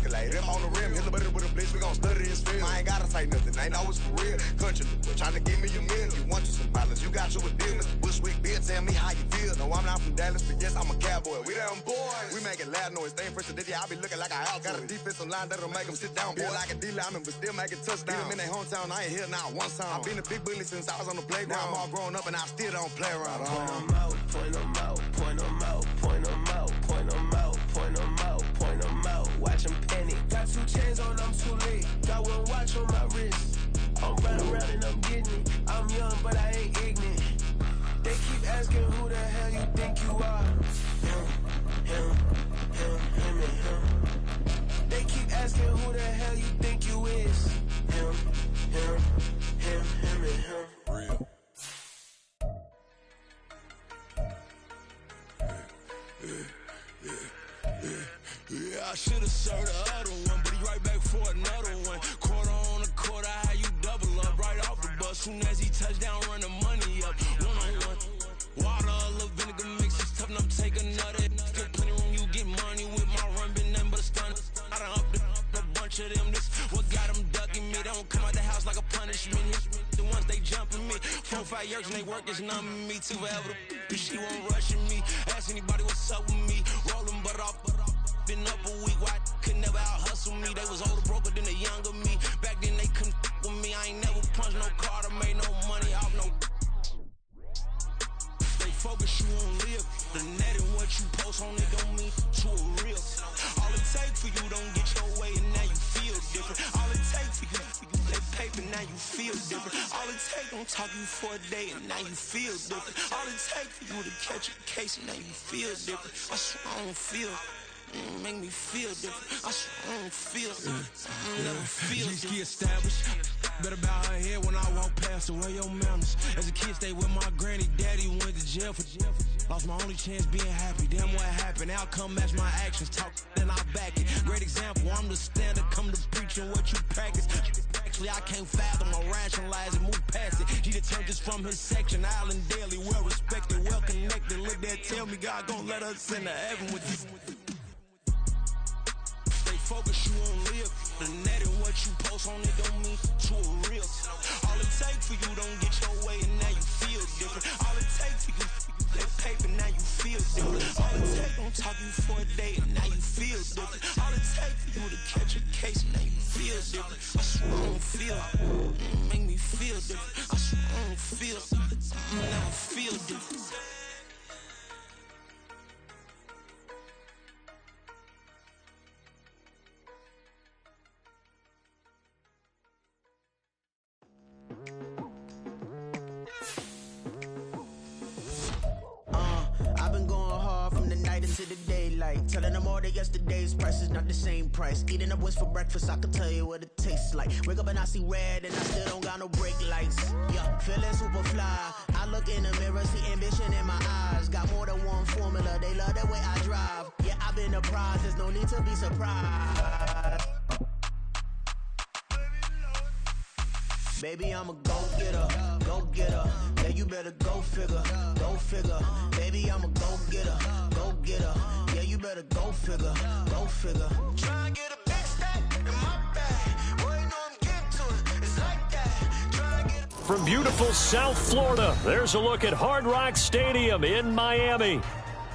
escalate. Them on the rim, hit a bit with a blitz, we gon' study his film. I ain't gotta say nothing, ain't always for real. Country, tryna give me a meal. You want you some violence, you got you a deal. Mr. Bushwick, Bill, tell me how you feel. No, I'm not from Dallas, but yes, I'm a cowboy. We them boys, we making loud noise. Staying first to this, I be looking like a house. Got a defensive line that'll make them sit down. Feel like a D-lineman, but still making touchdowns. Beat them in their hometown, I ain't here now one time. I've been a big bully since I was on the playground. Now I'm all grown up and I still don't play around. Point them out, point them out, point them out, point them out, point them out, point them out, point them out. Watch them panic. Got 2 chains on, I'm too late. Got 1 watch on my wrist. I'm riding around and I'm getting it. I'm young, but I ain't ignorant. They keep asking who the hell you think you are. Him, and him. They keep asking who the hell you think you is. Him, and him. Real. Yeah, I should've served the other one, but he right back for another one. Quarter on a quarter, how you double up right off the bus. Soon as he touch down, run the money up. 1-on-1. Water, a little vinegar mix, it's tough enough to take another. Still plenty room, you get money with my run, been nothing but a stun. I done up a bunch of them, this what got them ducking me. They don't come out the house like a punishment. The ones they jumping me, 4 or 5 years and they work is numbing me. Too forever, she won't rushing me. Ask anybody what's up with me, rollin' butt off. Been up a week, why could never out hustle me? They was older, broker than the younger me. Back then they couldn't with me. I ain't never punched no card or made no money off no. They focus you on live. The net and what you post on it don't mean to a real. All it take for you don't get your way and now you feel different. All it take for you that paper now you feel different. All it take don't talk you for a day and now you feel different. All it take for you to catch a case and now you feel different. I swear I don't feel. Make me feel different. I swear I don't feel. I never feel different. Established. Better bow her head when I walk past her. Where your manners? As a kid, stayed with my granny. Daddy went to jail for. Lost my only chance being happy. Damn, what happened? Outcome match my actions. Talk, then I back it. Great example. I'm the standard. Come to preaching what you practice. Actually, I can't fathom or rationalize and move past it. He turned this from his section. Island daily, well respected, well connected. Look there, tell me God gon' let us into heaven with you. Focus you on live. The net and what you post on it don't mean to a real. All it take for you don't get your way and now you feel different. All it take for you that paper now you feel different. All it take don't talk you for a day and now you feel different. All it take for you to catch a case and now you feel different. I swear I don't feel. Make me feel different. I swear I don't feel. I'll never feel different. I've been going hard from the night into the daylight. Telling them all that yesterday's price is not the same price. Eating up what's for breakfast, I can tell you what it tastes like. Wake up and I see red and I still don't got no brake lights. Yeah, feeling super fly. I look in the mirror, see ambition in my eyes. Got more than one formula, they love the way I drive. Yeah, I've been a prize, there's no need to be surprised. Baby, I'm a go-getter, go-getter. Yeah, you better go figure, go figure. Baby, I'm a go-getter, go-getter. Yeah, you better go figure, go figure. Try and get a big stack in my bag. Boy, you know I'm getting to it, it's like that. Try and get From beautiful South Florida, there's a look at Hard Rock Stadium in Miami.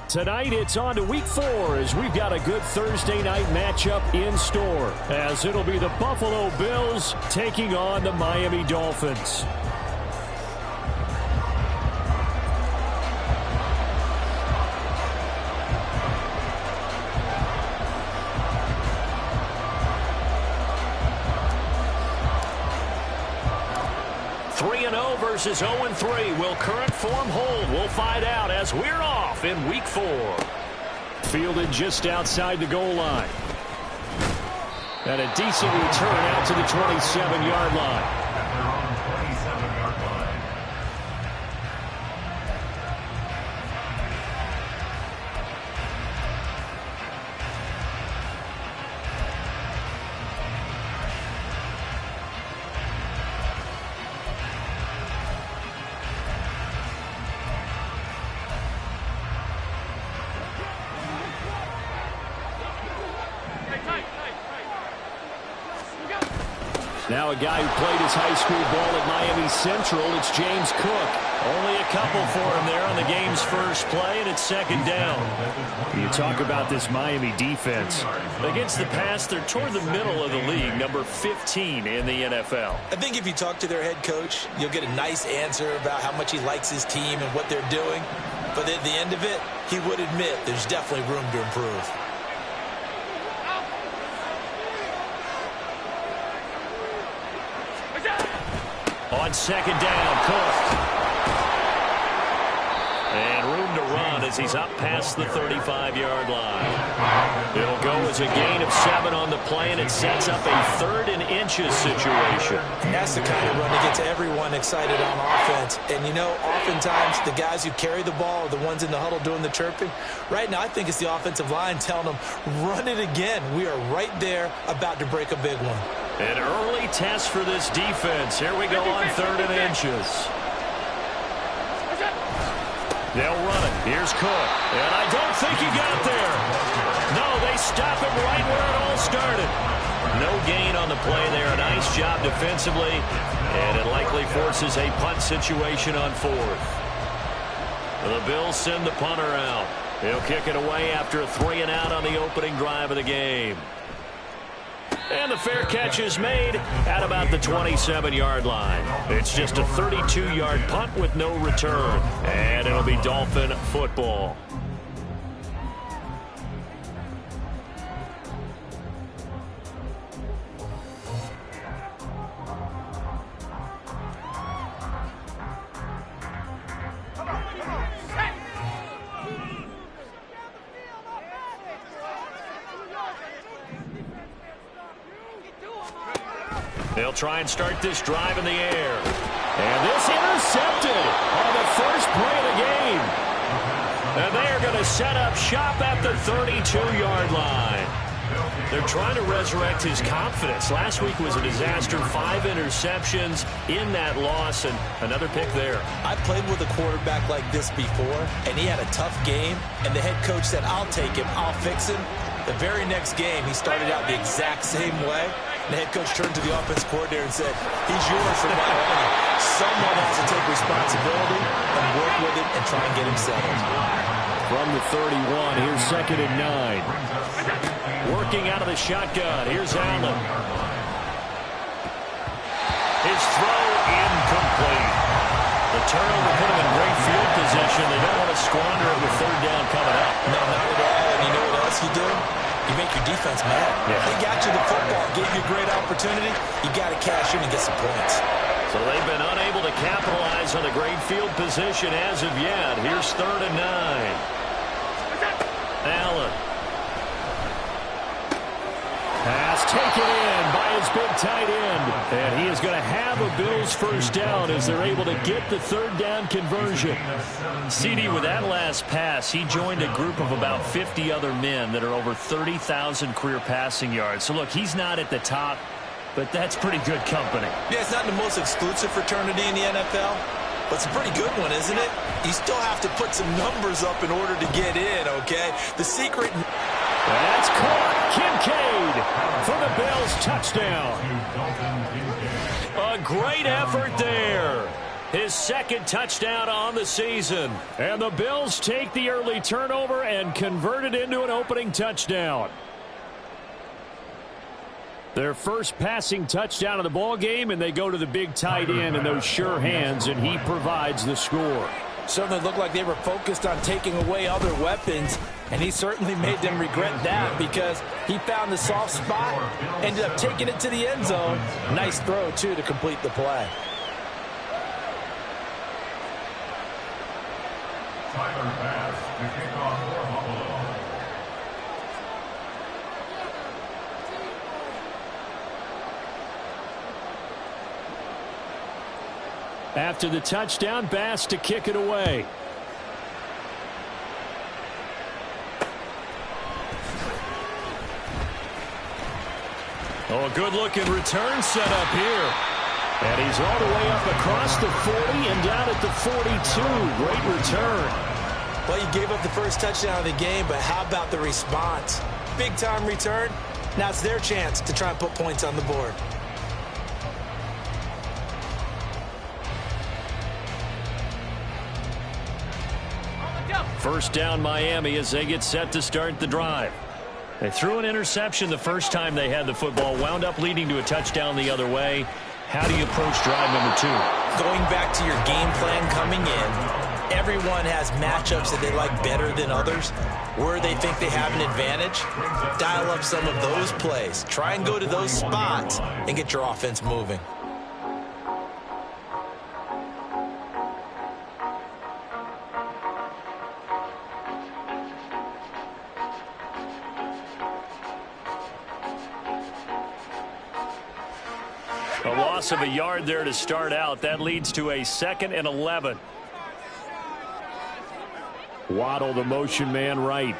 Tonight, it's on to Week 4 as we've got a good Thursday night matchup in store, as it'll be the Buffalo Bills taking on the Miami Dolphins. Versus 0-3. Will current form hold? We'll find out as we're off in Week 4. Fielded just outside the goal line. And a decent return out to the 27-yard line. Now a guy who played his high school ball at Miami Central, it's James Cook. Only a couple for him there on the game's first play, and it's second down. You talk about this Miami defense. Against the pass, they're toward the middle of the league, number 15 in the NFL. I think if you talk to their head coach, you'll get a nice answer about how much he likes his team and what they're doing. But at the end of it, he would admit there's definitely room to improve. On second down, Cook. And room to run as he's up past the 35-yard line. It'll go as a gain of 7 on the play, and it sets up a 3rd and inches situation. That's the kind of run that gets everyone excited on offense. And, you know, oftentimes the guys who carry the ball are the ones in the huddle doing the chirping. Right now, I think it's the offensive line telling them, run it again. We are right there about to break a big one. An early test for this defense. Here we go on 3rd and inches. They'll run it. Here's Cook. And I don't think he got there. No, they stop him right where it all started. No gain on the play there. A nice job defensively. And it likely forces a punt situation on 4th. The Bills send the punter out. He'll kick it away after a 3-and-out on the opening drive of the game. And the fair catch is made at about the 27-yard line. It's just a 32-yard punt with no return. And it'll be Dolphin football. They'll try and start this drive in the air. And this intercepted on the first play of the game. And they are going to set up shop at the 32-yard line. They're trying to resurrect his confidence. Last week was a disaster. 5 interceptions in that loss, and another pick there. I played with a quarterback like this before, and he had a tough game, and the head coach said, I'll take him, I'll fix him. The very next game, he started out the exact same way. The head coach turned to the offense coordinator and said, he's yours from now on. Someone has to take responsibility and work with him and try and get him settled. From the 31, here's 2nd and 9. Working out of the shotgun. Here's Allen. His throw incomplete. The turnover put him in great field position. They don't want to squander it with 3rd down coming up. No, not at all. And you know what else you do? You make your defense mad. Yeah. They got you the football, gave you a great opportunity. You got to cash in and get some points. So they've been unable to capitalize on the great field position as of yet. Here's 3rd and 9. Allen. Pass taken in by his big tight end. And he is going to have a Bills first down as they're able to get the 3rd down conversion. CD, with that last pass, he joined a group of about 50 other men that are over 30,000 career passing yards. So, look, he's not at the top, but that's pretty good company. Yeah, it's not the most exclusive fraternity in the NFL, but it's a pretty good one, isn't it? You still have to put some numbers up in order to get in, okay? The secret... That's caught. Kincaid for the Bills touchdown. A great effort there. His 2nd touchdown on the season. And the Bills take the early turnover and convert it into an opening touchdown. Their first passing touchdown of the ball game, and they go to the big tight end in those sure hands, and he provides the score. Certainly looked like they were focused on taking away other weapons, and he certainly made them regret that because he found the soft spot, ended up taking it to the end zone. Nice throw, too, to complete the play. Tyler Bass to kick off for Buffalo. After the touchdown, Bass to kick it away. Oh, a good-looking return set up here. And he's all the way up across the 40 and down at the 42. Great return. Well, you gave up the first touchdown of the game, but how about the response? Big-time return. Now it's their chance to try and put points on the board. First down Miami as they get set to start the drive. They threw an interception the first time they had the football, wound up leading to a touchdown the other way. How do you approach drive number 2? Going back to your game plan coming in, everyone has matchups that they like better than others. Where they think they have an advantage, dial up some of those plays. Try and go to those spots and get your offense moving. A loss of a yard there to start out. That leads to a 2nd and 11. Waddle, the motion man right.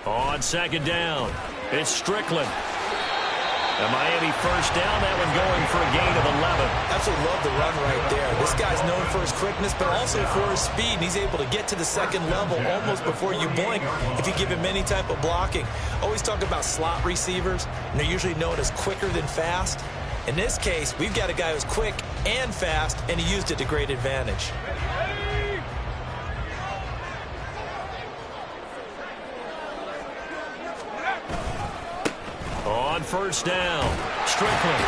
On 2nd down, it's Strickland. A Miami first down, that one going for a gain of 11. Absolutely love the run right there. This guy's known for his quickness, but also for his speed. And he's able to get to the 2nd level almost before you blink if you give him any type of blocking. Always talk about slot receivers, and they're usually known as quicker than fast. In this case, we've got a guy who's quick and fast, and he used it to great advantage. On first down, Strickland.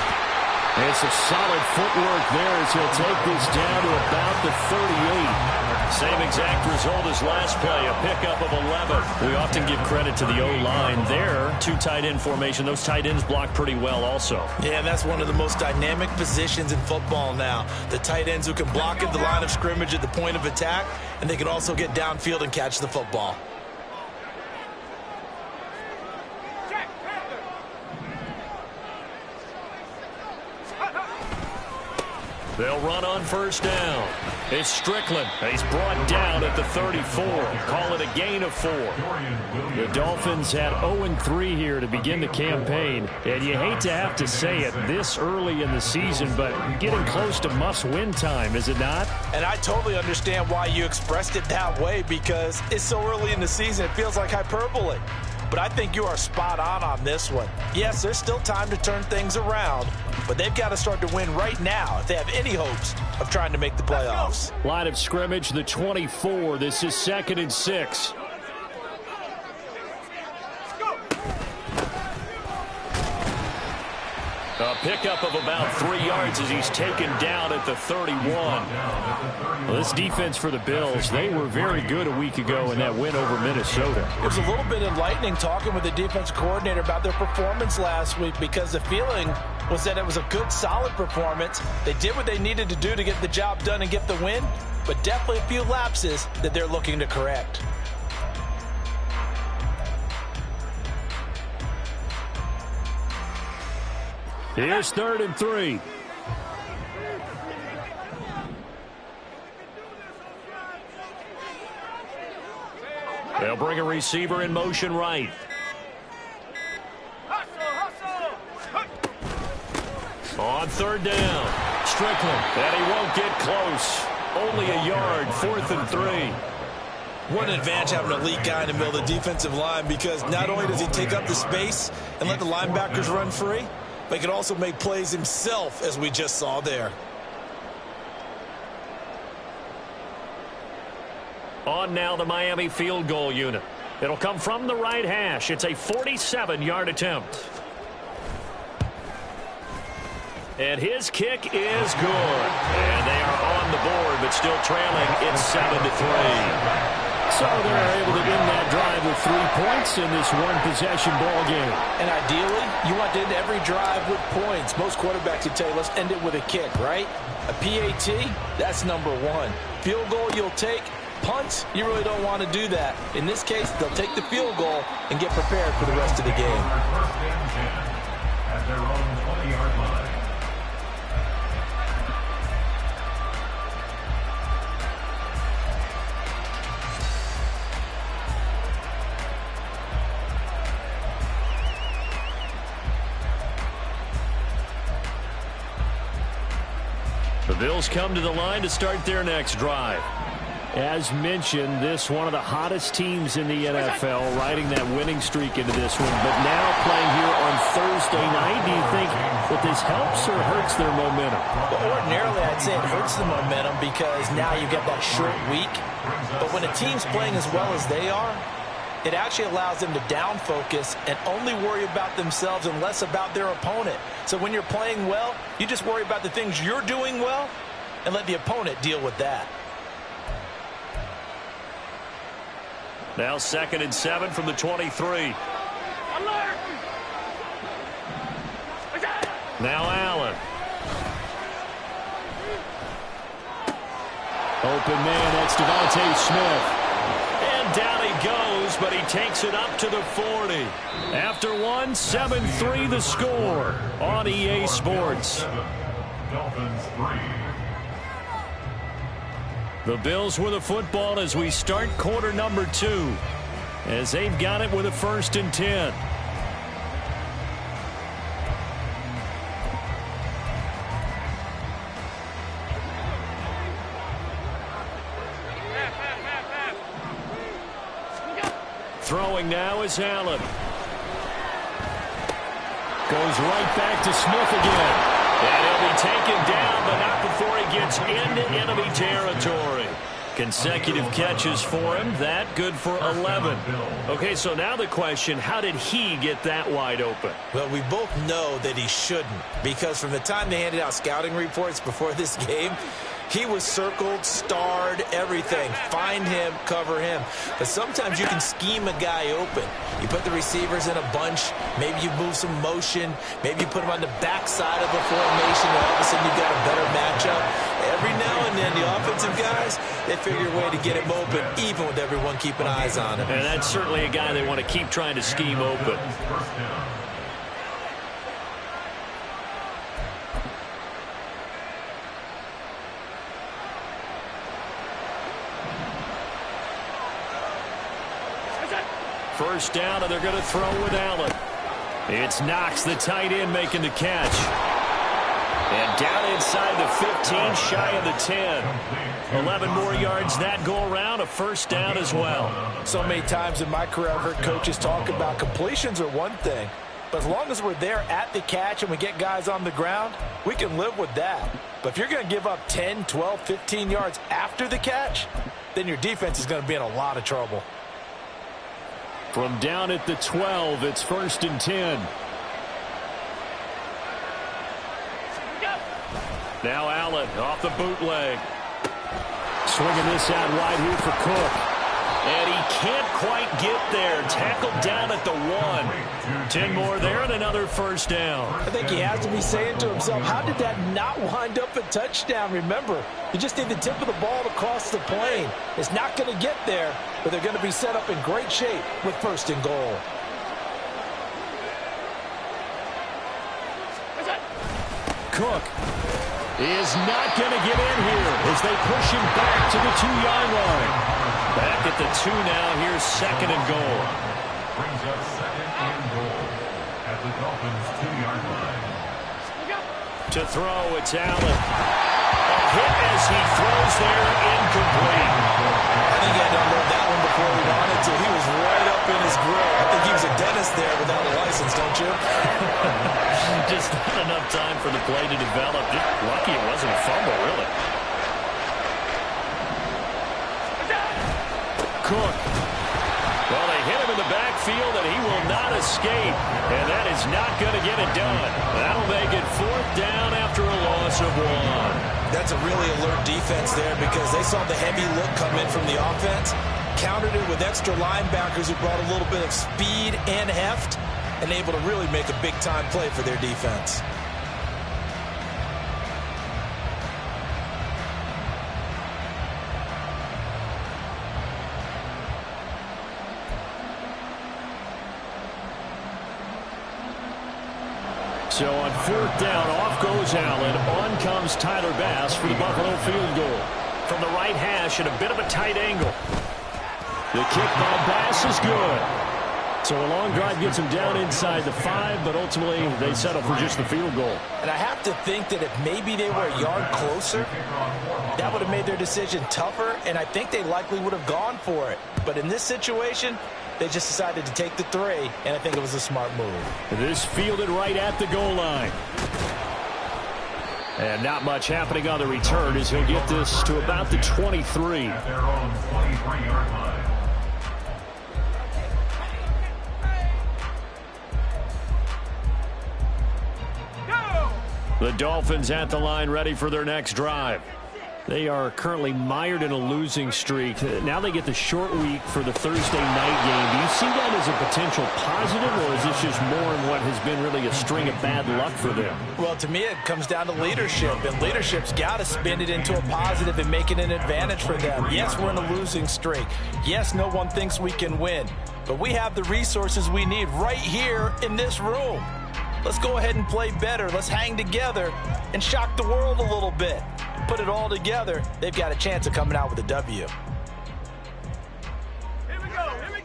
And some solid footwork there as he'll take this down to about the 38. Same exact result as last play, a pickup of 11. We often give credit to the O-line there. 2 tight end formation. Those tight ends block pretty well also. Yeah, that's one of the most dynamic positions in football now. The tight ends who can block at the line of scrimmage at the point of attack, and they can also get downfield and catch the football. They'll run on first down. It's Strickland. He's brought down at the 34. Call it a gain of 4. The Dolphins had 0-3 here to begin the campaign. And you hate to have to say it this early in the season, but getting close to must-win time, is it not? And I totally understand why you expressed it that way, because it's so early in the season, it feels like hyperbole. But I think you are spot on this one. Yes, there's still time to turn things around, but they've got to start to win right now if they have any hopes of trying to make the playoffs. Line of scrimmage, the 24. This is 2nd and 6. A pickup of about 3 yards as he's taken down at the 31. Well, this defense for the Bills, they were very good a week ago in that win over Minnesota. It was a little bit enlightening talking with the defensive coordinator about their performance last week, because the feeling was that it was a good, solid performance. They did what they needed to do to get the job done and get the win, but definitely a few lapses that they're looking to correct. Here's 3rd and 3. They'll bring a receiver in motion right. On 3rd down, Strickland, and he won't get close. Only a yard, 4th and 3. What an advantage having an elite guy in the middle of the defensive line, because not only does he take up the space and let the linebackers run free, but he can also make plays himself, as we just saw there. On now the Miami field goal unit. It'll come from the right hash. It's a 47-yard attempt. And his kick is good. And they are on the board, but still trailing. It's 7-3. So they're able to end that drive with 3 points in this one-possession ball game. And ideally, you want to end every drive with points. Most quarterbacks would tell you, let's end it with a kick, right? A PAT, that's number 1. Field goal you'll take. Punts, you really don't want to do that. In this case, they'll take the field goal and get prepared for the rest of the game. First and 10 at their own 20-yard line. The Bills come to the line to start their next drive. As mentioned, this one of the hottest teams in the NFL, riding that winning streak into this one. But now playing here on Thursday night, do you think that this helps or hurts their momentum? Well, ordinarily, I'd say it hurts the momentum because now you get that short week. But when a team's playing as well as they are, it actually allows them to down focus and only worry about themselves and less about their opponent. So when you're playing well, you just worry about the things you're doing well and let the opponent deal with that. Now 2nd and 7 from the 23. Now Allen. Open man, that's Devontae Smith. And down he goes, but he takes it up to the 40. After one, 7-3 the score on EA Sports. Dolphins 3. The Bills with the football as we start quarter number 2, as they've got it with a 1st and 10. Throwing now is Allen. Goes right back to Smith again. And he'll be taken down, but not before he gets into enemy territory. Consecutive catches for him. That good for 11. Okay, so now the question, how did he get that wide open? Well, we both know that he shouldn't, because from the time they handed out scouting reports before this game, he was circled, starred, everything. Find him, cover him. But sometimes you can scheme a guy open. You put the receivers in a bunch. Maybe you move some motion. Maybe you put them on the backside of the formation, and all of a sudden you've got a better matchup. Every now and then, the offensive guys, they figure a way to get him open, even with everyone keeping eyes on him. And that's certainly a guy they want to keep trying to scheme open. First down. First down, and they're going to throw with Allen. It's Knox, the tight end, making the catch. And down inside the 15, shy of the 10. 11 more yards that go around, a first down as well. So many times in my career, I've heard coaches talk about completions are one thing. But as long as we're there at the catch and we get guys on the ground, we can live with that. But if you're going to give up 10, 12, 15 yards after the catch, then your defense is going to be in a lot of trouble. From down at the 12, it's 1st and 10. Now Allen off the bootleg. Swinging this out wide here for Cook. And he can't quite get there. Tackled down at the 1. 10 more there and another first down. I think he has to be saying to himself, how did that not wind up a touchdown? Remember, you just need the tip of the ball to cross the plane. It's not going to get there, but they're going to be set up in great shape with 1st and goal. Cook is not going to get in here as they push him back to the 2-yard line. Back at the 2 now. Here's 2nd and goal. Brings up 2nd and goal at the Dolphins 2-yard line. To throw, it's Allen. A hit as he throws there, incomplete. I think he had to unload that one before we wanted to. He was right up in his grill. I think he was a dentist there without a license, don't you? Just not enough time for the play to develop. Just lucky it wasn't a fumble, really. Cook. Well, they hit him in the backfield, and he will not escape. And that is not going to get it done. That'll make it 4th down after a loss of 1. That's a really alert defense there because they saw the heavy look come in from the offense, countered it with extra linebackers who brought a little bit of speed and heft, and able to really make a big-time play for their defense. So on 4th down, off goes Allen. On comes Tyler Bass for the Buffalo field goal. From the right hash at a bit of a tight angle. The kick by Bass is good. So a long drive gets them down inside the 5, but ultimately they settle for just the field goal. And I have to think that if maybe they were a yard closer, that would have made their decision tougher, and I think they likely would have gone for it. But in this situation, they just decided to take the 3, and I think it was a smart move. This fielded right at the goal line. And not much happening on the return as he'll get this to about the 23. At their own 23-yard line. The Dolphins at the line ready for their next drive. They are currently mired in a losing streak. Now they get the short week for the Thursday night game. Do you see that as a potential positive, or is this just more in what has been really a string of bad luck for them? Well, to me, it comes down to leadership, and leadership's got to spin it into a positive and make it an advantage for them. Yes, we're in a losing streak. Yes, no one thinks we can win, but we have the resources we need right here in this room. Let's go ahead and play better. Let's hang together and shock the world a little bit. Put it all together, they've got a chance of coming out with a W.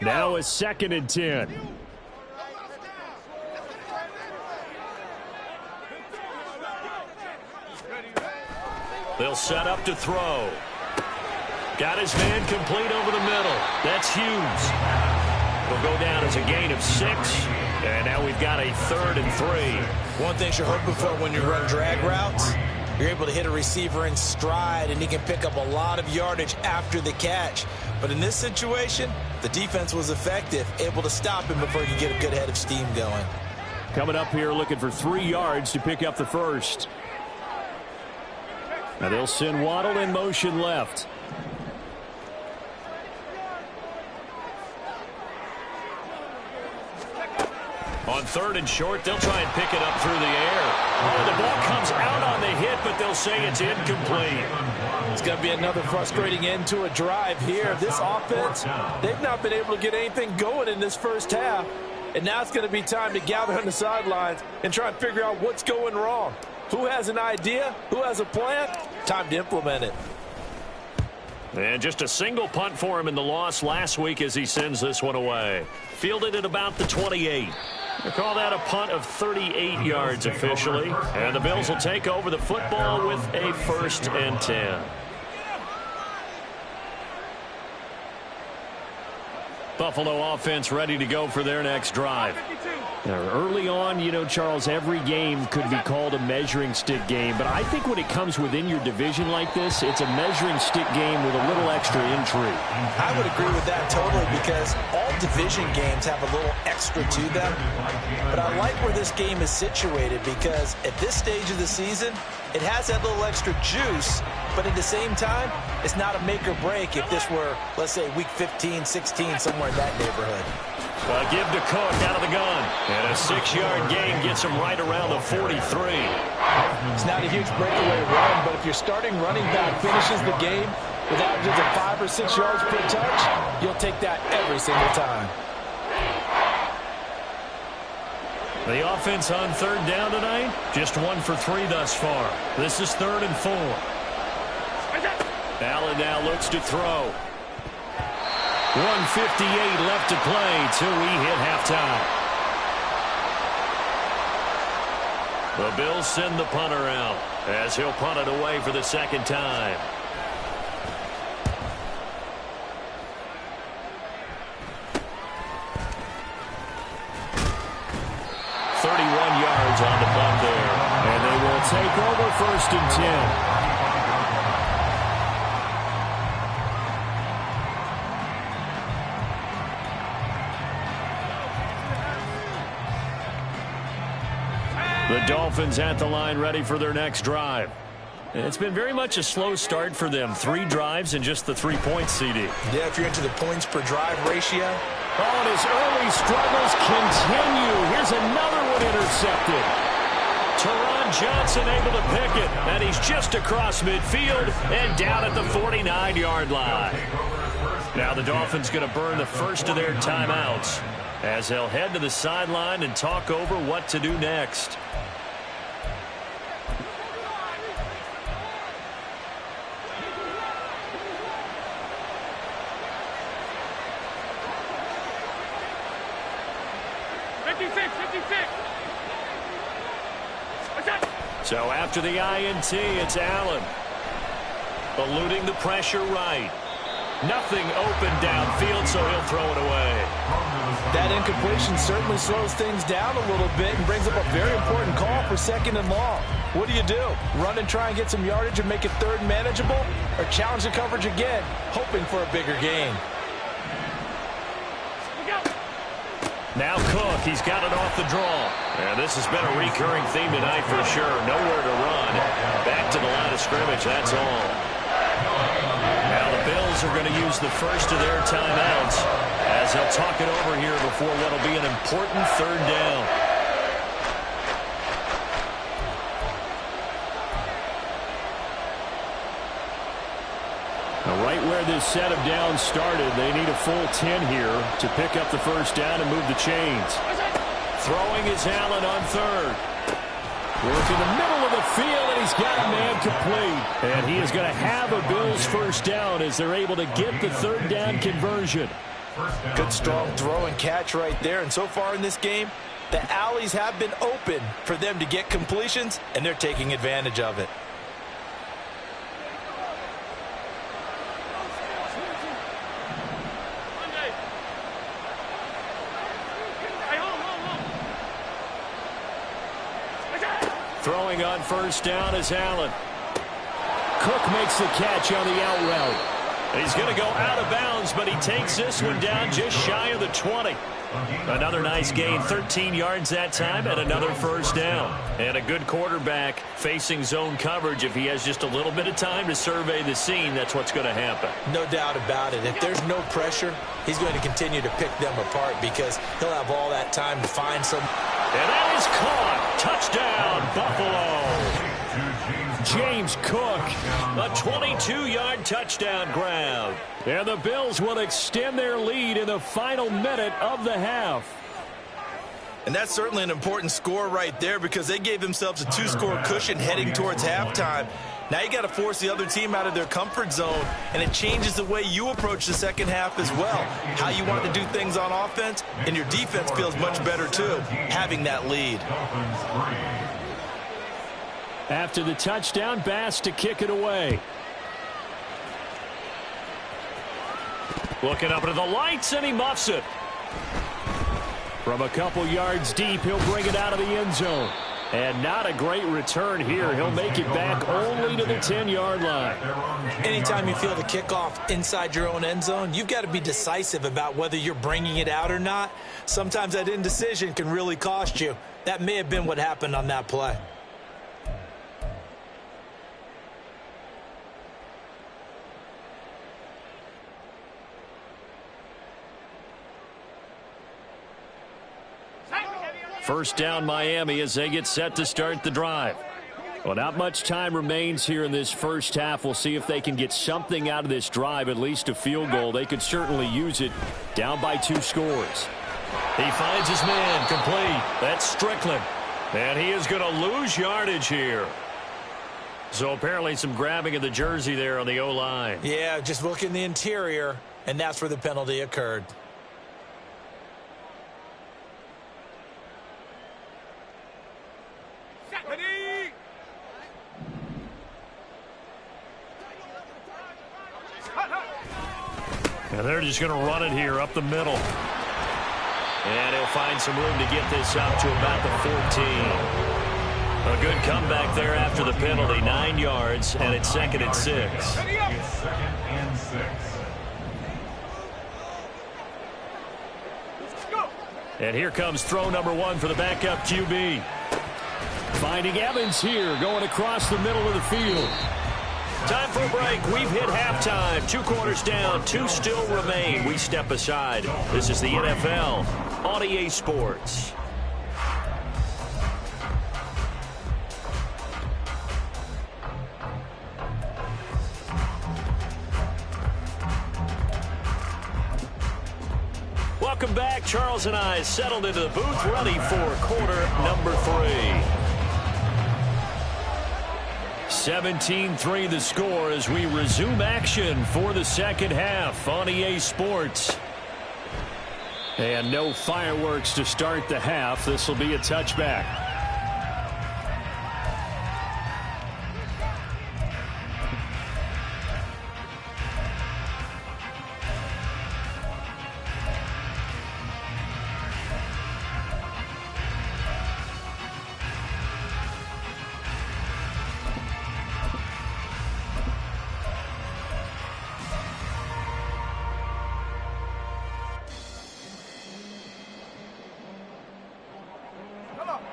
Now a 2nd and 10. They'll set up to throw. Got his man complete over the middle. That's Hughes. It'll go down as a gain of 6. And now we've got a 3rd and 3. One thing you're hoping for when you run drag routes, you're able to hit a receiver in stride, and he can pick up a lot of yardage after the catch. But in this situation, the defense was effective, able to stop him before he could get a good head of steam going. Coming up here looking for 3 yards to pick up the first. Now they'll send Waddle in motion left. On 3rd and short, they'll try and pick it up through the air. Oh, the ball comes out on the hit, but they'll say it's incomplete. It's going to be another frustrating end to a drive here. This offense, they've not been able to get anything going in this first half. And now it's going to be time to gather on the sidelines and try and figure out what's going wrong. Who has an idea? Who has a plan? Time to implement it. And just a single punt for him in the loss last week as he sends this one away. Fielded at about the 28. They call that a punt of 38 yards officially. And the Bills will take over the football with a 1st and 10. Buffalo offense ready to go for their next drive. Now, early on, you know, Charles, every game could be called a measuring stick game. But I think when it comes within your division like this, it's a measuring stick game with a little extra intrigue. I would agree with that totally, because all division games have a little extra to them. But I like where this game is situated, because at this stage of the season, it has that little extra juice. But at the same time, it's not a make or break if this were, let's say, week 15, 16, somewhere in that neighborhood. Well, give to Cook out of the gun. And a 6-yard gain gets him right around the 43. It's not a huge breakaway run, but if your starting running back finishes the game with averages of 5 or 6 yards per touch, you'll take that every single time. The offense on 3rd down tonight, just 1 for 3 thus far. This is 3rd and 4. Allen now looks to throw. 1:58 left to play till we hit halftime. The Bills send the punter out as he'll punt it away for the 2nd time. On the punt there. And they will take over 1st and 10. The Dolphins at the line ready for their next drive. It's been very much a slow start for them. 3 drives and just the 3 points, CD. Yeah, if you're into the points per drive ratio. Oh, and his early struggles continue. Here's another one intercepted. Teron Johnson able to pick it, and he's just across midfield and down at the 49-yard line. Now the Dolphins going to burn the first of their timeouts as they'll head to the sideline and talk over what to do next. So after the INT, it's Allen. Eluding the pressure right. Nothing open downfield, so he'll throw it away. That incompletion certainly slows things down a little bit and brings up a very important call for 2nd and long. What do? Run and try and get some yardage and make it 3rd and manageable? Or challenge the coverage again, hoping for a bigger gain? Now Cook, he's got it off the draw. And this has been a recurring theme tonight for sure. Nowhere to run. Back to the line of scrimmage, that's all. Now the Bills are going to use the first of their timeouts as they'll talk it over here before what will be an important 3rd down. Now right where this set of downs started, they need a full 10 here to pick up the 1st down and move the chains. Throwing is Allen on 3rd. Work in the middle of the field, and he's got a man complete. And he is going to have a Bills 1st down as they're able to get the 3rd down conversion. Good strong throw and catch right there. And so far in this game, the alleys have been open for them to get completions, and they're taking advantage of it. Throwing on 1st down is Allen. Cook makes the catch on the out route. He's going to go out of bounds, but he takes this one down just shy of the 20. Another nice gain, 13 yards that time, and another 1st down. And a good quarterback facing zone coverage. If he has just a little bit of time to survey the scene, that's what's going to happen. No doubt about it. If there's no pressure, he's going to continue to pick them apart because he'll have all that time to find some. And that is caught. Touchdown, Buffalo. James Cook, a 22-yard touchdown grab. And the Bills will extend their lead in the final minute of the half. And that's certainly an important score right there because they gave themselves a 2-score cushion heading towards halftime. Now you got to force the other team out of their comfort zone, and it changes the way you approach the second half as well. How you want to do things on offense, and your defense feels much better too, having that lead. After the touchdown, Bass to kick it away. Looking up into the lights, and he muffs it. From a couple yards deep, he'll bring it out of the end zone. And not a great return here. He'll make it back only to the 10-yard line. Anytime you feel the kickoff inside your own end zone, you've got to be decisive about whether you're bringing it out or not. Sometimes that indecision can really cost you. That may have been what happened on that play. First down, Miami, as they get set to start the drive. Well, not much time remains here in this first half. We'll see if they can get something out of this drive, at least a field goal. They could certainly use it, down by 2 scores. He finds his man, complete. That's Strickland. And he is going to lose yardage here. So apparently some grabbing of the jersey there on the O-line. Yeah, just look in the interior, and that's where the penalty occurred. And they're just going to run it here up the middle. And he'll find some room to get this up to about the 14. A good comeback there after the penalty. 9 yards, and it's 2nd and 6. It's 2nd and 6. And here comes throw number 1 for the backup QB. Finding Evans here, going across the middle of the field. Time for a break. We've hit halftime. 2 quarters down. 2 still remain. We step aside. This is the NFL on EA Sports. Welcome back. Charles and I settled into the booth, ready for quarter number 3. 17-3 the score as we resume action for the second half on EA Sports. And no fireworks to start the half. This will be a touchback.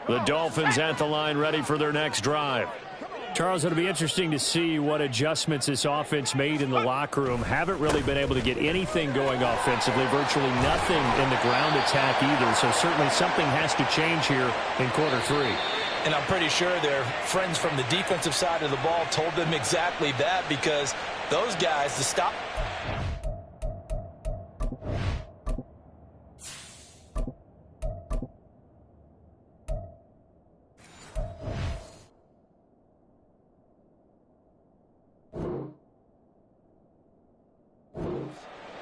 The Dolphins at the line, ready for their next drive. Charles, it'll be interesting to see what adjustments this offense made in the locker room. Haven't really been able to get anything going offensively, virtually nothing in the ground attack either. So certainly something has to change here in quarter three. And I'm pretty sure their friends from the defensive side of the ball told them exactly that, because those guys, to stop.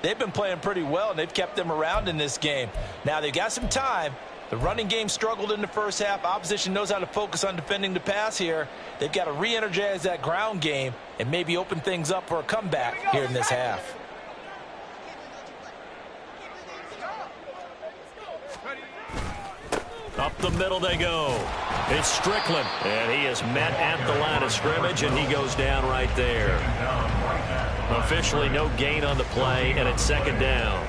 They've been playing pretty well, and they've kept them around in this game. Now, they've got some time. The running game struggled in the first half. Opposition knows how to focus on defending the pass here. They've got to re-energize that ground game and maybe open things up for a comeback here in this half. Up the middle they go. It's Strickland, and he is met at the line of scrimmage, and he goes down right there. Officially no gain on the play, and it's second down.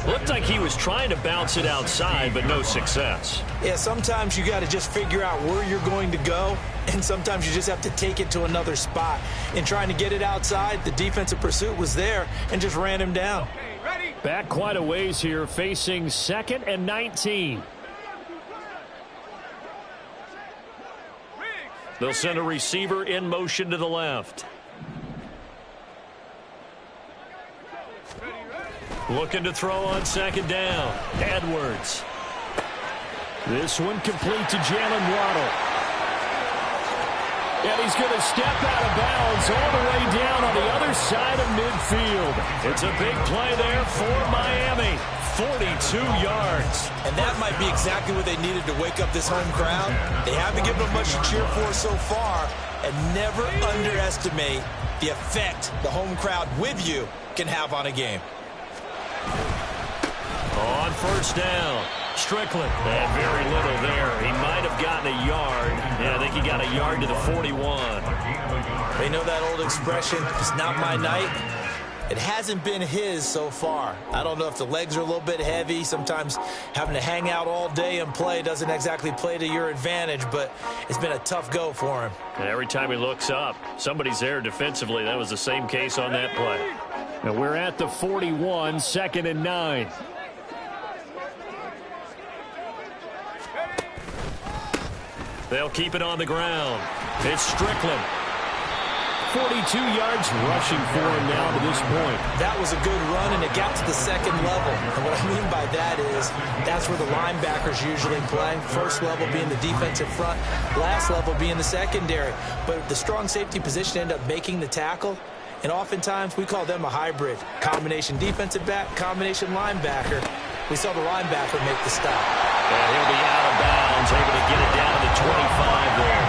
Looked like he was trying to bounce it outside, but no success. Yeah, sometimes you got to just figure out where you're going to go, and sometimes you just have to take it to another spot. In trying to get it outside, the defensive pursuit was there and just ran him down. Back quite a ways here, facing 2nd and 19. They'll send a receiver in motion to the left. Looking to throw on second down. Edwards. This one complete to Jalen Waddle. And he's going to step out of bounds all the way down on the other side of midfield. It's a big play there for Miami. 42 yards. And that might be exactly what they needed to wake up this home crowd. They haven't given them much to cheer for so far. And never underestimate the effect the home crowd with you can have on a game. On first down, Strickland. And very little there. He might have gotten a yard. Yeah, I think he got a yard to the 41. They know that old expression, it's not my night. It hasn't been his so far. I don't know if the legs are a little bit heavy. Sometimes having to hang out all day and play doesn't exactly play to your advantage, but it's been a tough go for him. And every time he looks up, somebody's there defensively. That was the same case on that play. And we're at the 41, 2nd and 9. They'll keep it on the ground. It's Strickland. 42 yards rushing for him now to this point. That was a good run, and it got to the second level. And what I mean by that is that's where the linebackers usually play. First level being the defensive front, last level being the secondary. But the strong safety position ended up making the tackle. And oftentimes we call them a hybrid. Combination defensive back, combination linebacker. We saw the linebacker make the stop. And he'll be out of bounds, able to get it down to the 25 there.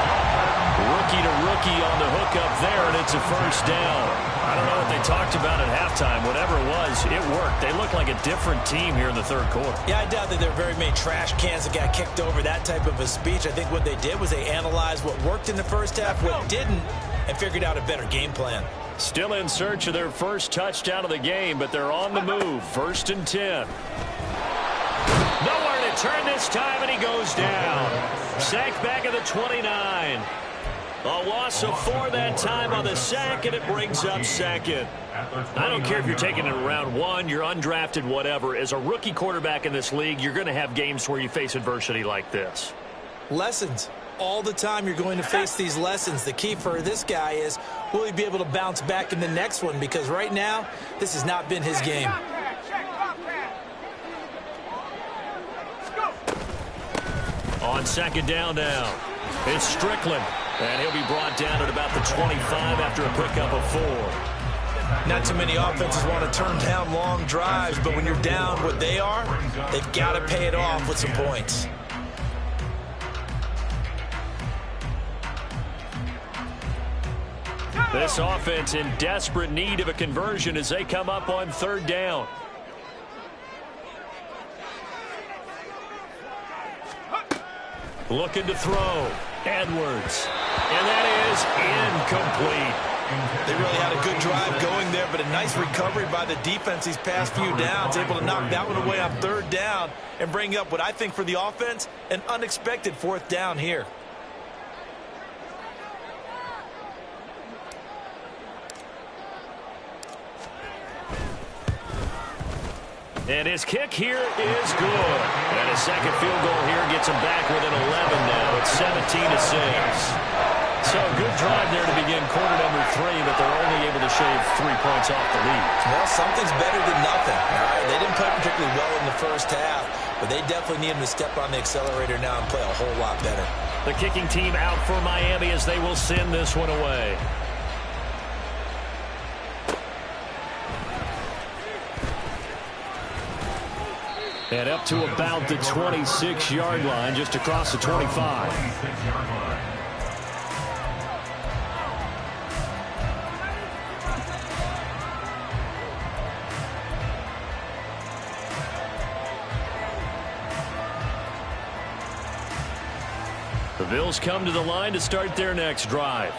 Rookie to rookie on the hook up there, and it's a first down. I don't know what they talked about at halftime. Whatever it was, it worked. They look like a different team here in the third quarter. Yeah, I doubt that there are very many trash cans that got kicked over, that type of a speech. I think what they did was they analyzed what worked in the first half, what didn't, and figured out a better game plan. Still in search of their first touchdown of the game, but they're on the move. 1st and 10. Nowhere to turn this time, and he goes down. Sacked back at the 29. A loss of 4 that time on the sack, and it brings up 2nd. I don't care if you're taking it in round 1, you're undrafted, whatever. As a rookie quarterback in this league, you're going to have games where you face adversity like this. Lessons. All the time you're going to face these lessons. The key for this guy is, will he be able to bounce back in the next one? Because right now, this has not been his game. On second down now, it's Strickland. And he'll be brought down at about the 25 after a pickup of 4. Not too many offenses want to turn down long drives, but when you're down what they are, they've got to pay it off with some points. This offense in desperate need of a conversion as they come up on third down. Looking to throw. Edwards. And that is incomplete. They really had a good drive going there, but a nice recovery by the defense these past few downs, able to knock that one away on third down and bring up what I think for the offense, an unexpected fourth down here. And his kick here is good. And his second field goal here gets him back within 11 now. It's 17-6. So a good drive there to begin quarter number 3, but they're only able to shave 3 points off the lead. Well, something's better than nothing. All right, they didn't play particularly well in the first half, but they definitely need him to step on the accelerator now and play a whole lot better. The kicking team out for Miami as they will send this one away. And up to about the 26-yard line, just across the 25. The Bills come to the line to start their next drive.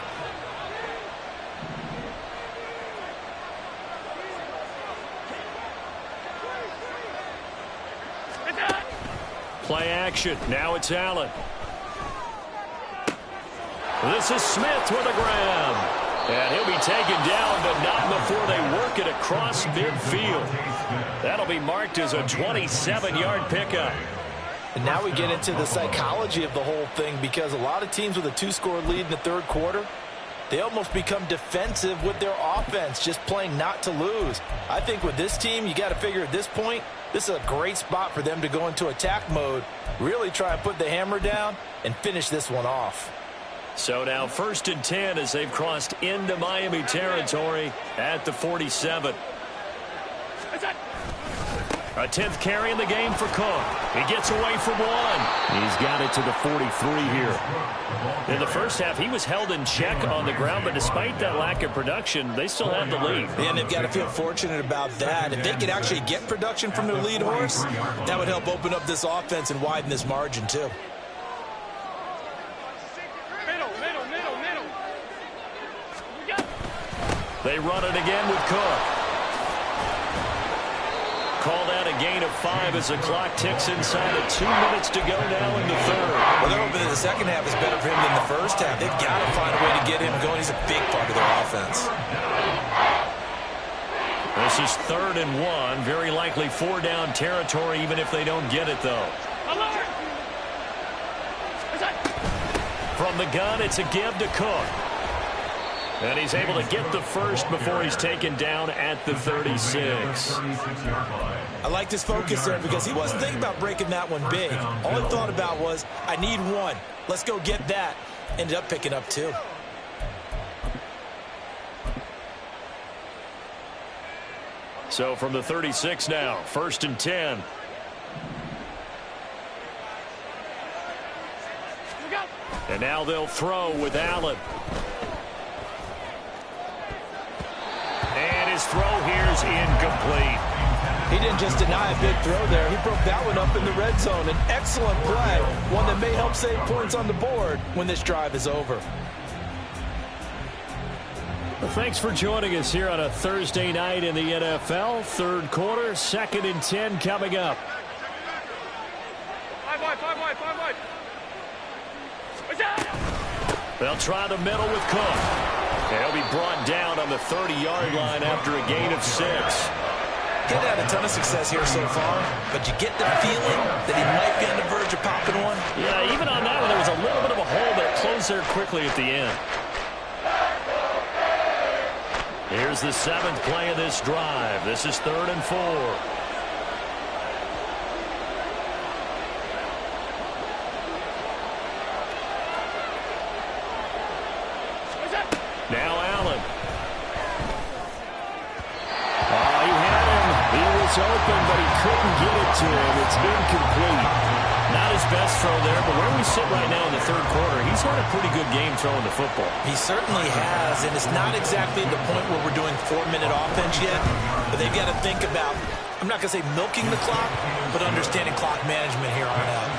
Play action. Now it's Allen. This is Smith with a grab. And he'll be taken down, but not before they work it across midfield. That'll be marked as a 27-yard pickup. And now we get into the psychology of the whole thing, because a lot of teams with a 2-score lead in the third quarter, they almost become defensive with their offense, just playing not to lose. I think with this team, you got to figure at this point, this is a great spot for them to go into attack mode, really try and put the hammer down and finish this one off. So now 1st and 10 as they've crossed into Miami territory at the 47. A 10th carry in the game for Cook. He gets away from one. He's got it to the 43 here. In the first half, he was held in check on the ground, but despite that lack of production, they still have the lead. And they've got to feel fortunate about that. If they could actually get production from their lead horse, that would help open up this offense and widen this margin too. They run it again with Cook. Called out a gain of 5 as the clock ticks inside of 2 minutes to go now in the third. Well, they're hoping that the second half is better for him than the first half. They've got to find a way to get him going. He's a big part of their offense. This is 3rd and 1. Very likely 4-down territory, even if they don't get it, though. From the gun, it's a give to Cook. And he's able to get the first before he's taken down at the 36. I like his focus there because he wasn't thinking about breaking that one big. All he thought about was, I need one. Let's go get that. Ended up picking up 2. So from the 36 now, 1st and 10. And now they'll throw with Allen. And his throw here is incomplete. He didn't just deny a big throw there. He broke that one up in the red zone. An excellent play, one that may help save points on the board when this drive is over. Well, thanks for joining us here on a Thursday night in the NFL. Third quarter, 2nd and 10 coming up. 5 wide. They'll try the middle with Cook. He'll be brought down on the 30-yard line after a gain of 6. He's had a ton of success here so far, but you get the feeling that he might be on the verge of popping one. Yeah, even on that one, there was a little bit of a hole that closed there quickly at the end. Here's the 7th play of this drive. This is 3rd and 4. Now Allen. to him. It's incomplete. Not his best throw there, but where we sit right now in the third quarter, he's had a pretty good game throwing the football. He certainly has, and it's not exactly the point where we're doing 4-minute offense yet, but they've got to think about, I'm not going to say milking the clock, but understanding clock management here on out.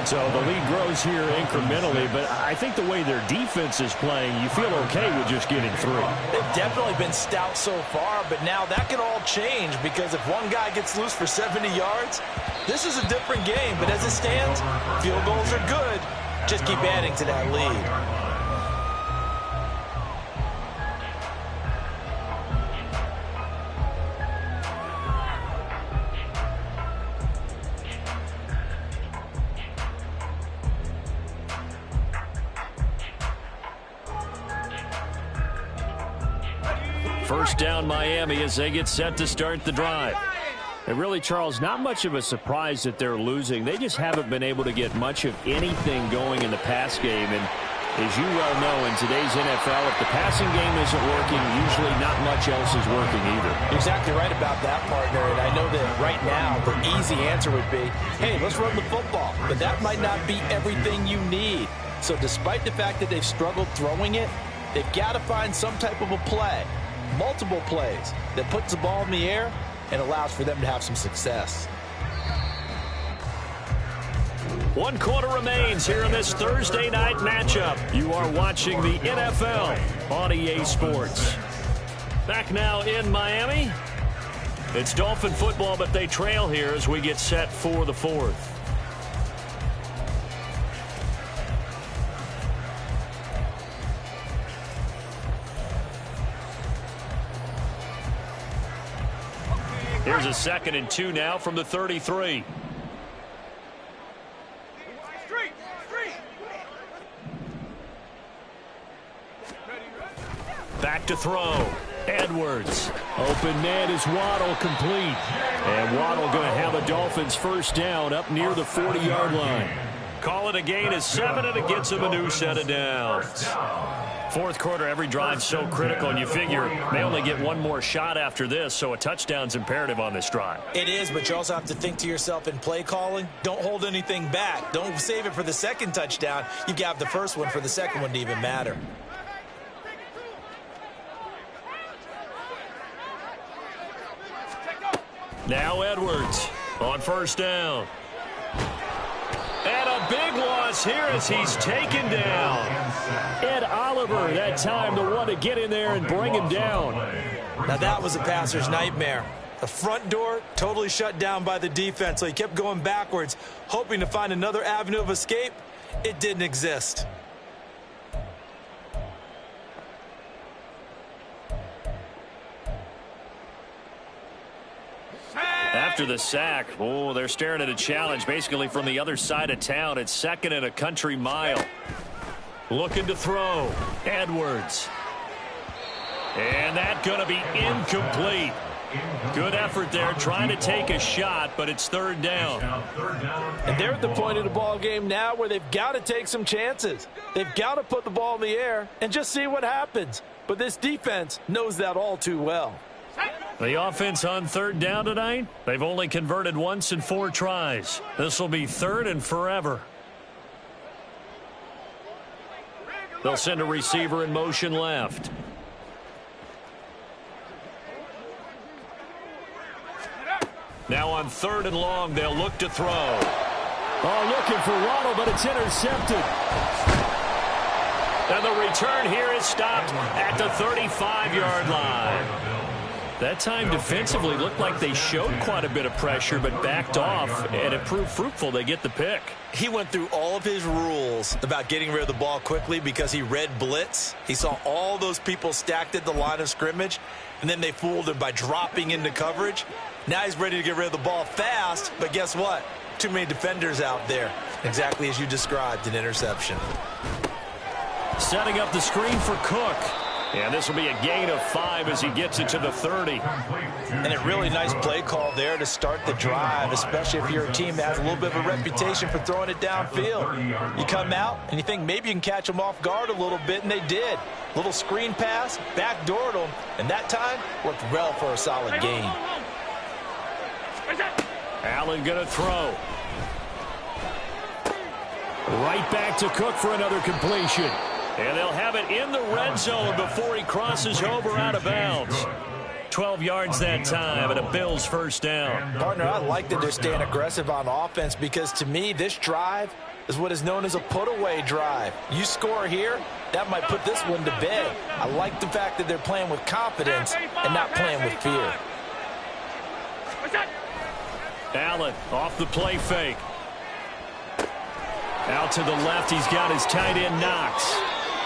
So the lead grows here incrementally, but I think the way their defense is playing, you feel okay with just getting through. They've definitely been stout so far, but now that could all change because if one guy gets loose for 70 yards, this is a different game. But as it stands, field goals are good. Just keep adding to that lead. First down Miami as they get set to start the drive. And really, Charles, not much of a surprise that they're losing. They just haven't been able to get much of anything going in the pass game. And as you well know, in today's NFL, if the passing game isn't working, usually not much else is working either. Exactly right about that, partner. And I know that right now the easy answer would be, hey, let's run the football. But that might not be everything you need. So despite the fact that they've struggled throwing it, they've got to find some type of a play. Multiple plays that puts the ball in the air and allows for them to have some success. 1 quarter remains here in this Thursday night matchup. You are watching the NFL on EA Sports. Back now in Miami. It's Dolphin football, but they trail here as we get set for the fourth. Here's a 2nd and 2 now from the 33. Back to throw. Edwards. Open man is Waddle, complete. And Waddle going to have a Dolphins first down up near the 40-yard line. Call it a gain of 7, and it gets him a new set of downs. Fourth quarter, every drive's so critical, and you figure they only get one more shot after this, so a touchdown's imperative on this drive. It is, but you also have to think to yourself in play calling, don't hold anything back. Don't save it for the second touchdown. You got to have the first one for the second one to even matter. Now Edwards on first down. And a big loss here as he's taken down. Ed Oliver, that time the one to get in there and bring him down. Now that was a passer's nightmare. The front door totally shut down by the defense, so he kept going backwards, hoping to find another avenue of escape. It didn't exist. After the sack, oh, they're staring at a challenge basically from the other side of town. It's 2nd and a country mile. Looking to throw. Edwards. And that's going to be incomplete. Good effort there trying to take a shot, but it's 3rd down. And they're at the point of the ball game now where they've got to take some chances. They've got to put the ball in the air and just see what happens. But this defense knows that all too well. The offense on 3rd down tonight, they've only converted once in 4 tries. This will be 3rd and forever. They'll send a receiver in motion left. Now on 3rd and long, they'll look to throw. Oh, looking for Waddle, but it's intercepted. And the return here is stopped at the 35-yard line. That time defensively looked like they showed quite a bit of pressure but backed off, and it proved fruitful. They get the pick. He went through all of his rules about getting rid of the ball quickly because he read blitz. He saw all those people stacked at the line of scrimmage, and then they fooled him by dropping into coverage. Now he's ready to get rid of the ball fast, but guess what? Too many defenders out there. Exactly as you described, an interception. Setting up the screen for Cook. And this will be a gain of 5 as he gets it to the 30. And a really nice play call there to start the drive, especially if you're a team that has a little bit of a reputation for throwing it downfield. You come out and you think maybe you can catch them off guard a little bit, and they did. Little screen pass, backdoored them, and that time worked well for a solid gain. Allen going to throw. Right back to Cook for another completion. And they'll have it in the red zone before he crosses over out of bounds. 12 yards that time, and a Bills first down. Partner, I like that they're staying aggressive on offense because, to me, this drive is what is known as a put-away drive. You score here, that might put this one to bed. I like the fact that they're playing with confidence and not playing with fear. Allen off the play fake. Out to the left, he's got his tight end Knox.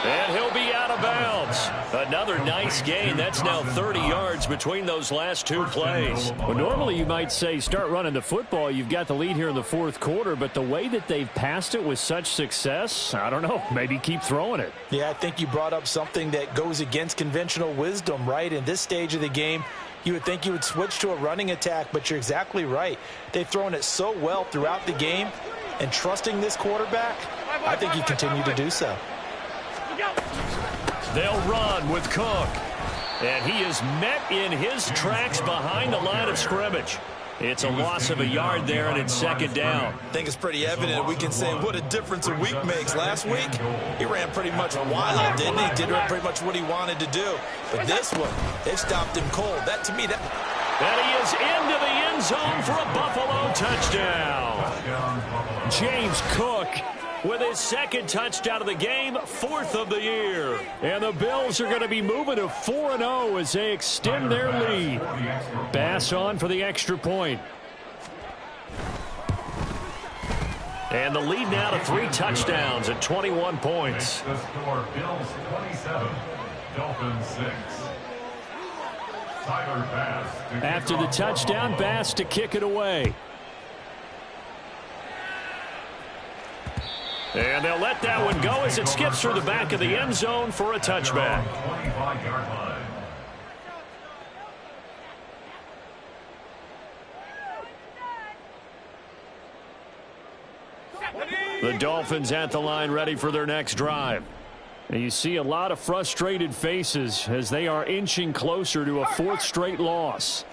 And he'll be out of bounds. Another nice gain. That's now 30 yards between those last two plays. Well, normally you might say start running the football. You've got the lead here in the fourth quarter, but the way that they've passed it with such success, I don't know, maybe keep throwing it. Yeah, I think you brought up something that goes against conventional wisdom, right? In this stage of the game, you would think you would switch to a running attack, but you're exactly right. They've thrown it so well throughout the game, and trusting this quarterback, I think you continue to do so. They'll run with Cook. And he is met in his tracks behind the line of scrimmage. It's a loss of a yard there, and it's second down. I think it's pretty evident we can say what a difference a week makes. Last week, he ran pretty much wild, didn't he? Did pretty much what he wanted to do. But this one, they stopped him cold. That, to me, that... And he is into the end zone for a Buffalo touchdown. James Cook with his second touchdown of the game, fourth of the year. And the Bills are going to be moving to 4-0 as they extend their lead. Bass on for the extra point. And the lead now to 3 touchdowns at 21 points. The score, Bills 27, Dolphins 6. Tyler Bass. After the touchdown, Bass to kick it away. And they'll let that one go as it skips through the back of the end zone for a touchback. 25-yard line. The Dolphins at the line ready for their next drive. And you see a lot of frustrated faces as they are inching closer to a 4th straight loss.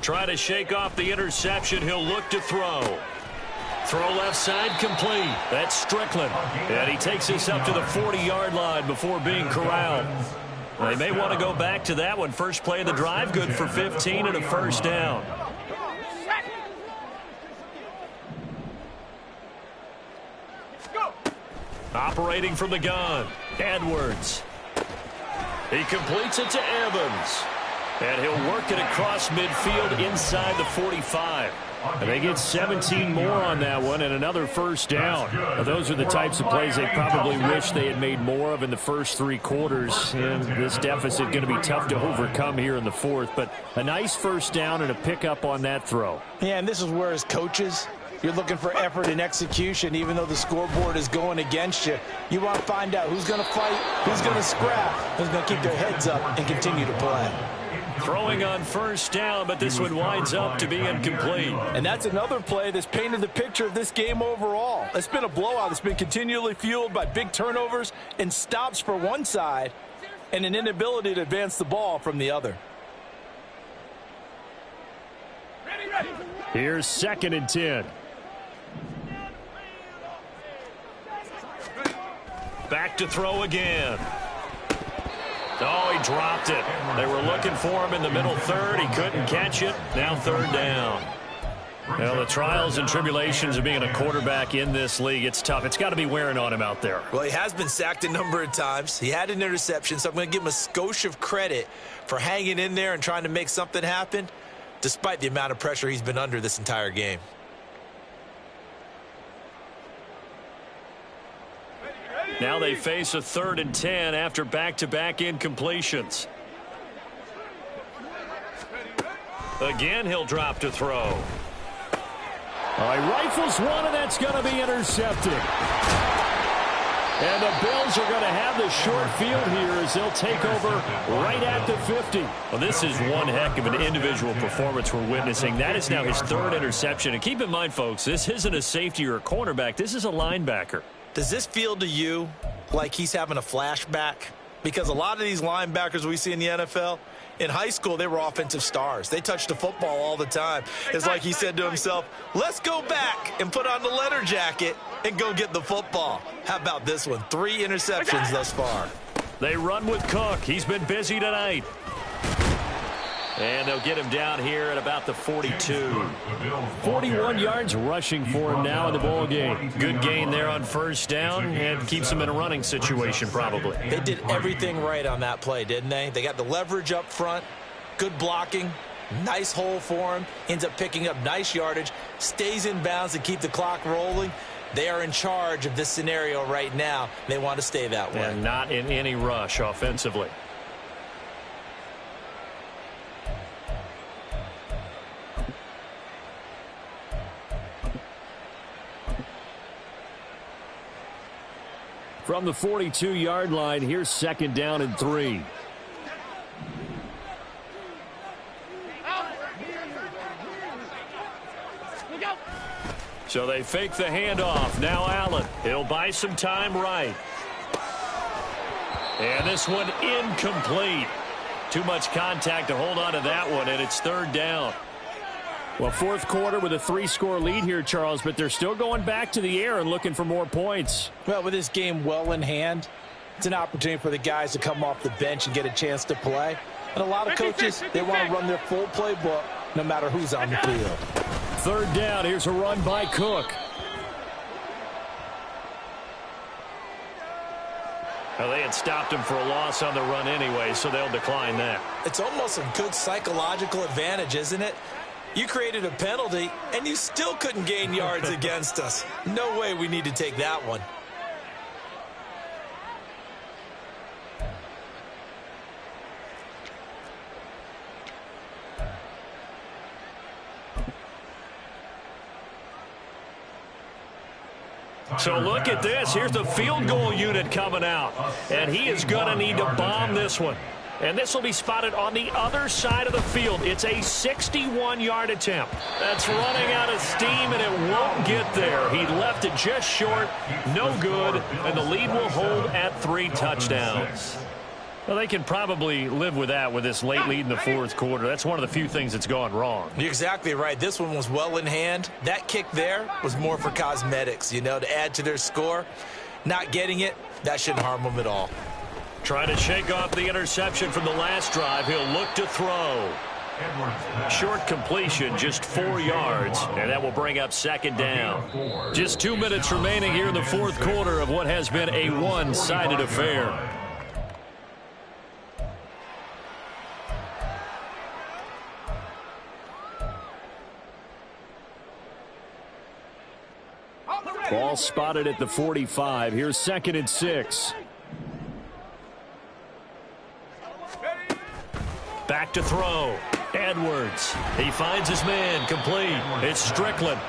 Try to shake off the interception. He'll look to throw. Throw left side complete. That's Strickland. And he takes this up to the 40-yard line before being corralled. They may want to go back to that one. First play of the drive, good for 15 and a first down. Operating from the gun, Edwards. He completes it to Evans. And he'll work it across midfield inside the 45. And they get 17 more on that one and another first down. Now, those are the types of plays they probably wish they had made more of in the first 3 quarters. And this deficit going to be tough to overcome here in the 4th. But a nice first down and a pickup on that throw. Yeah, and this is where as coaches, you're looking for effort and execution, even though the scoreboard is going against you. You want to find out who's going to fight, who's going to scrap, who's going to keep their heads up and continue to play. Throwing on first down, but this one winds up to be incomplete. And that's another play that's painted the picture of this game overall. It's been a blowout. It's been continually fueled by big turnovers and stops for one side and an inability to advance the ball from the other. Here's 2nd and 10. Back to throw again. Oh, he dropped it. They were looking for him in the middle 3rd. He couldn't catch it. Now 3rd down. Well, the trials and tribulations of being a quarterback in this league, it's tough. It's got to be wearing on him out there. Well, he has been sacked a number of times. He had an interception, so I'm going to give him a skosh of credit for hanging in there and trying to make something happen, despite the amount of pressure he's been under this entire game. Now they face a 3rd and 10 after back-to-back incompletions. Again, he'll drop to throw. All right, rifles one, and that's going to be intercepted. And the Bills are going to have the short field here as they'll take over right at the 50. Well, this is one heck of an individual performance we're witnessing. That is now his 3rd interception. And keep in mind, folks, this isn't a safety or a cornerback. This is a linebacker. Does this feel to you like he's having a flashback because a lot of these linebackers we see in the NFL, in high school, they were offensive stars. They touched the football all the time. It's like he said to himself, let's go back and put on the leather jacket and go get the football. How about this one? 3 interceptions thus far. They run with Cook. He's been busy tonight. And they'll get him down here at about the 42. 41 yards rushing for him now in the ball game. Good gain there on first down and keeps him in a running situation probably. They did everything right on that play, didn't they? They got the leverage up front, good blocking, nice hole for him, ends up picking up nice yardage, stays in bounds to keep the clock rolling. They are in charge of this scenario right now. They want to stay that way. And not in any rush offensively. From the 42-yard line, here's 2nd down and 3. So they fake the handoff. Now Allen. He'll buy some time right. And this one incomplete. Too much contact to hold on to that one, and it's 3rd down. Well, 4th quarter with a 3-score lead here, Charles, but they're still going back to the air and looking for more points. Well, with this game well in hand, it's an opportunity for the guys to come off the bench and get a chance to play. And a lot of coaches, they want to run their full playbook no matter who's on the field. 3rd down. Here's a run by Cook. Well, they had stopped him for a loss on the run anyway, so they'll decline that. It's almost a good psychological advantage, isn't it? You created a penalty, and you still couldn't gain yards against us. No way we need to take that one. So look at this. Here's the field goal unit coming out. And he is going to need to bomb this one. And this will be spotted on the other side of the field. It's a 61-yard attempt. That's running out of steam, and it won't get there. He left it just short. No good. And the lead will hold at 3 touchdowns. Well, they can probably live with that with this late lead in the 4th quarter. That's one of the few things that's gone wrong. You're exactly right. This one was well in hand. That kick there was more for cosmetics, you know, to add to their score. Not getting it, that shouldn't harm them at all. Trying to shake off the interception from the last drive. He'll look to throw. Short completion, just 4 yards, and that will bring up 2nd down. Just 2 minutes remaining here in the 4th quarter of what has been a one-sided affair. Ball spotted at the 45. Here's 2nd and 6. Back to throw. Edwards. He finds his man. Complete. It's Strickland.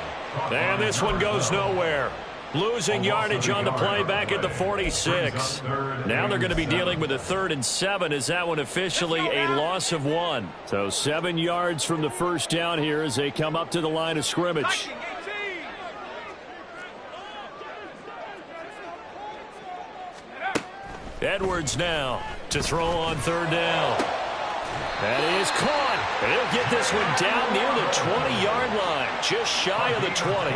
And this one goes nowhere. Losing yardage on the play back at the 46. Now they're going to be dealing with a 3rd and 7. Is that one officially a loss of 1? So 7 yards from the first down here as they come up to the line of scrimmage. Edwards now to throw on 3rd down. That is caught. And he'll get this one down near the 20-yard line, just shy of the 20.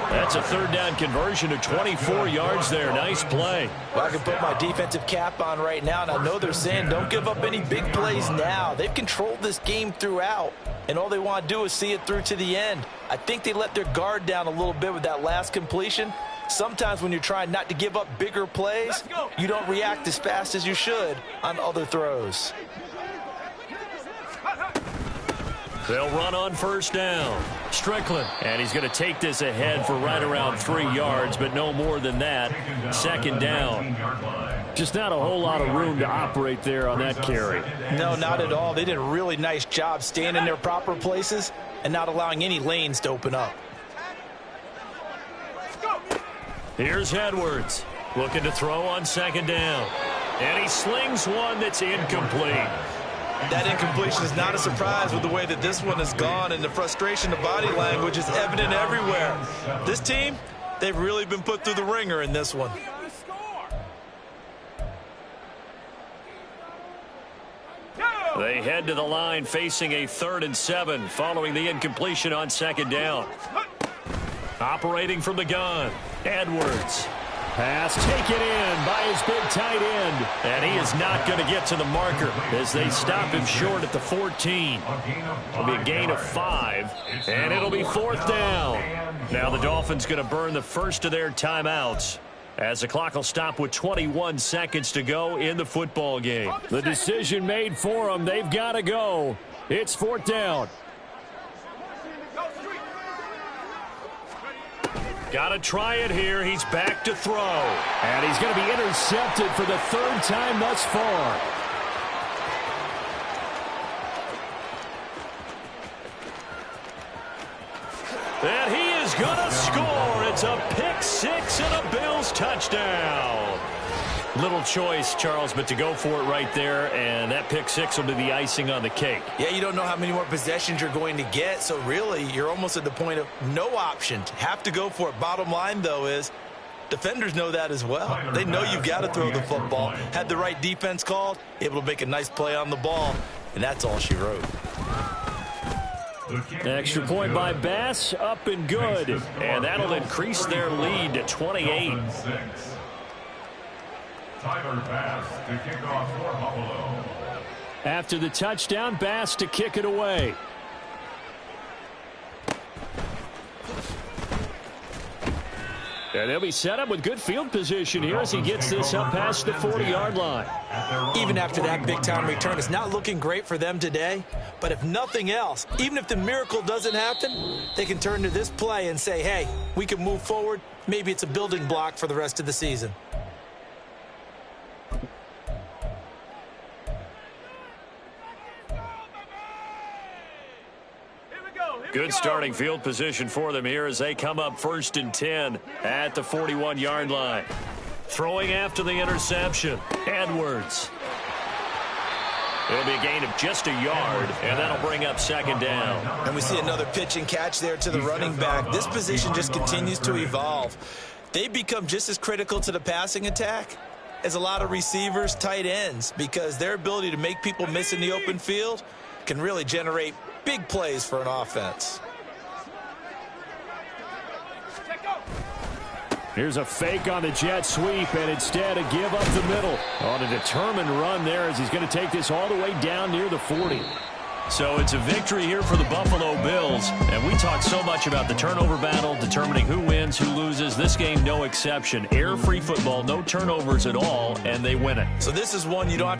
That's a 3rd down conversion to 24 yards there. Nice play. Well, I can put my defensive cap on right now, and I know they're saying don't give up any big plays now. They've controlled this game throughout, and all they want to do is see it through to the end. I think they let their guard down a little bit with that last completion. Sometimes when you're trying not to give up bigger plays, you don't react as fast as you should on other throws. They'll run on 1st down. Strickland. And he's going to take this ahead for right around 3 yards, but no more than that. 2nd down. Just not a whole lot of room to operate there on that carry. No, not at all. They did a really nice job staying in their proper places and not allowing any lanes to open up. Here's Edwards. Looking to throw on 2nd down. And he slings one that's incomplete. That incompletion is not a surprise with the way that this one has gone, and the frustration of body language is evident everywhere. This team, they've really been put through the ringer in this one. They head to the line facing a 3rd and 7 following the incompletion on 2nd down. Operating from the gun, Edwards. Pass taken in by his big tight end. And he is not going to get to the marker as they stop him short at the 14. It'll be a gain of 5, and it'll be 4th down. Now the Dolphins going to burn the first of their timeouts as the clock will stop with 21 seconds to go in the football game. The decision made for them. They've got to go. It's 4th down. Got to try it here. He's back to throw. And he's going to be intercepted for the 3rd time thus far. And he is going to score. It's a pick 6 and a Bills touchdown. Little choice, Charles, but to go for it right there, and that pick 6 will be the icing on the cake. Yeah, you don't know how many more possessions you're going to get, so really you're almost at the point of no option. Have to go for it. Bottom line, though, is defenders know that as well. They know you've got to throw the football. Had the right defense called, able to make a nice play on the ball, and that's all she wrote. Extra point by Bass, up and good, and that'll increase their lead to 28. Tyler Bass to kick off for Buffalo. After the touchdown, Bass to kick it away. And they'll be set up with good field position here as he gets this up past the 40-yard line. Even after that big-time return, it's not looking great for them today. But if nothing else, even if the miracle doesn't happen, they can turn to this play and say, hey, we can move forward. Maybe it's a building block for the rest of the season. Good starting field position for them here as they come up 1st and 10 at the 41-yard line. Throwing after the interception, Edwards. It'll be a gain of just a yard, and that'll bring up 2nd down. And we see another pitch and catch there to the running back. This position just continues to evolve. They become just as critical to the passing attack as a lot of receivers, tight ends, because their ability to make people miss in the open field can really generate big plays for an offense. Here's a fake on the jet sweep, and instead a give up the middle on a determined run there as he's going to take this all the way down near the 40. So it's a victory here for the Buffalo Bills, and we talk so much about the turnover battle, determining who wins, who loses. This game, no exception. Error-free football, no turnovers at all, and they win it. So this is one you don't have